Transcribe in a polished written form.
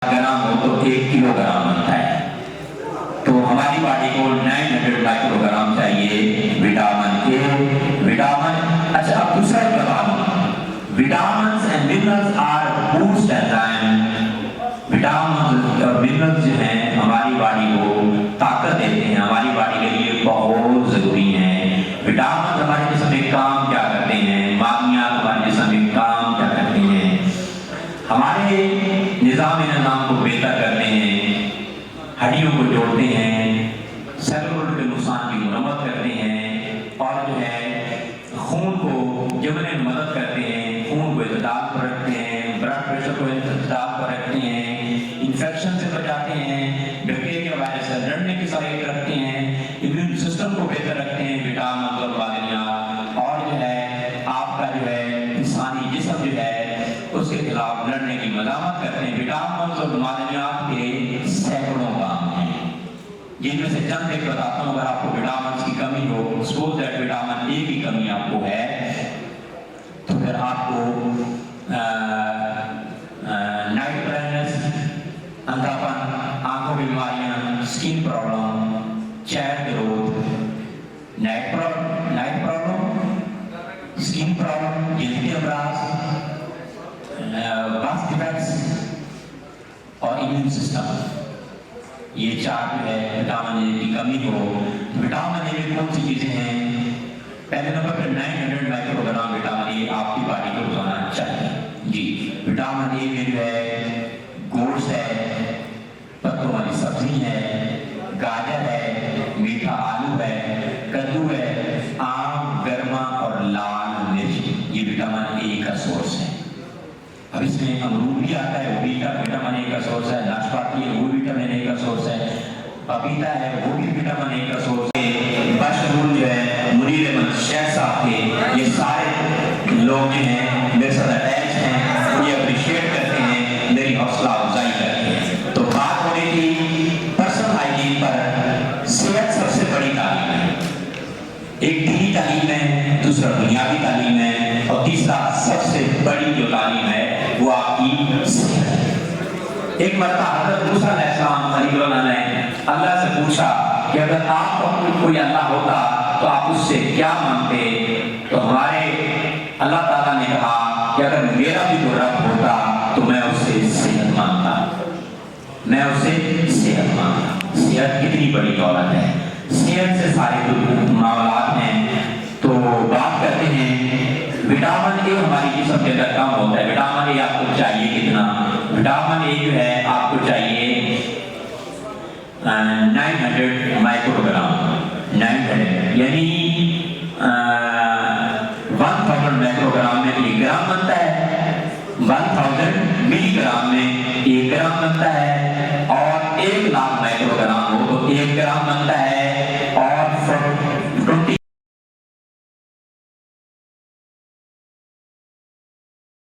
ग्राम हो तो 1 किलोग्राम बनता है। तो हमारी बॉडी को 900 माइक्रोग्राम चाहिए विटामिन ए। विटामिन अच्छा, अब दूसरा सवाल, vitamins and minerals are boost enzyme. Vitamin और मिनरल्स जो हैं हमारी बॉडी को ताकत देते हैं, हमारी बॉडी के लिए बहुत जरूरी हैं। विटामिन हमारे जिस्म में काम क्या करते हैं, मादनियात हमारे जिस्म में काम क्या करते हैं, हमारे निज़ाम को बेहतर करते हैं, हड्डियों को जोड़ते हैं, सेलुलर के नुकसान की मरम्मत करते हैं और जो है खून को जमने में मदद करते हैं, खून को इत्ताल पर रखते हैं, ब्लड प्रेशर को इत्ताल पर रखते हैं, इन्फेक्शन से बचाते हैं, बैक्टीरिया वायरस से लड़ने की सलाहियत रखते हैं, इम्यून सिस्टम को बेहतर रखते हैं विटामिन और मादनियात, और जो है आपका जो है इंसानी जिस्म जो है उसके खिलाफ लड़ने की मदामत करते हैं। विटामिन और मादनियात के सैकड़ों काम हैं, जिनमें से चंद एक बताता हूँ। अगर आपको विटामिन की कमी हो, सपोज दैट विटामिन ए की कमी आपको है, तो फिर आपको नाइट ब्लाइंडनेस, अंधापन, आंखों की बीमारियां, skin problem, child growth, night problem, skin problem, जल्दी अमराज, बर्थ डिफेक्ट्स और इम्यून सिस्टम, ये 4 जो है विटामिन ए की कमी हो। विटामिन ए में कौन सी चीजें हैं? पहले नंबर पर 900 माइक्रोग्राम विटामिन ए आपकी बॉडी को रोजाना चाहिए जी। विटामिन ए में जो है गोश्त है, पत्तों वाली सब्जी है, गाजर है, मीठा आलू है, कद्दू है, आम, गरमा और लाल मिर्च, ये विटामिन ए का सोर्स है। अब इसमें अमरूद भी आता है, वो भी विटामिन ए का सोर्स है, नाशपाती है, वो विटामिन ए का सोर्स है, पपीता है, वो भी विटामिन ए का सोर्स है, मशरूम जो है, मुनीर अहमद शेख साहब के, ये सारे लोग जो हैं मेरे साथ अटैच हैं, ये अप्रिशिएट करते हैं, मेरी हौसला अफजाई करते हैं। तो बात हो रही थी पर्सनल हाइजीन पर। सेहत सबसे बड़ी तालीम है, एक दीनी तालीम है, दूसरा दुनियावी तालीम है, और तीसरा सबसे बड़ी जो तालीम है वो आपकी सेहत है। एक मरतबा हज़रत मूसा अलैहिस्सलाम खलीलुल्लाह ने अल्लाह से पूछा कि अगर आपका कोई अल्लाह होता तो आप उससे क्या मांगते? तो हमारे अल्लाह ताला ने कहा कि अगर मेरा भी कोई रब होता तो मैं उससे सेहत मांगता, मैं उससे सेहत मांगता। सेहत कितनी बड़ी दौलत है, सेहत से सारे मामलात हैं। तो बात करते हैं विटामिन ए हमारी जिस्म के अंदर कम होता है। विटामिन ए आपको चाहिए कितना? विटामिन ए जो है आपको चाहिए 900 माइक्रोग्राम, 900 यानी 1000 माइक्रोग्राम में 1 ग्राम बनता है, 1000 मिलीग्राम में 1 ग्राम बनता है, और 1 लाख माइक्रोग्राम हो तो 1 ग्राम बनता है।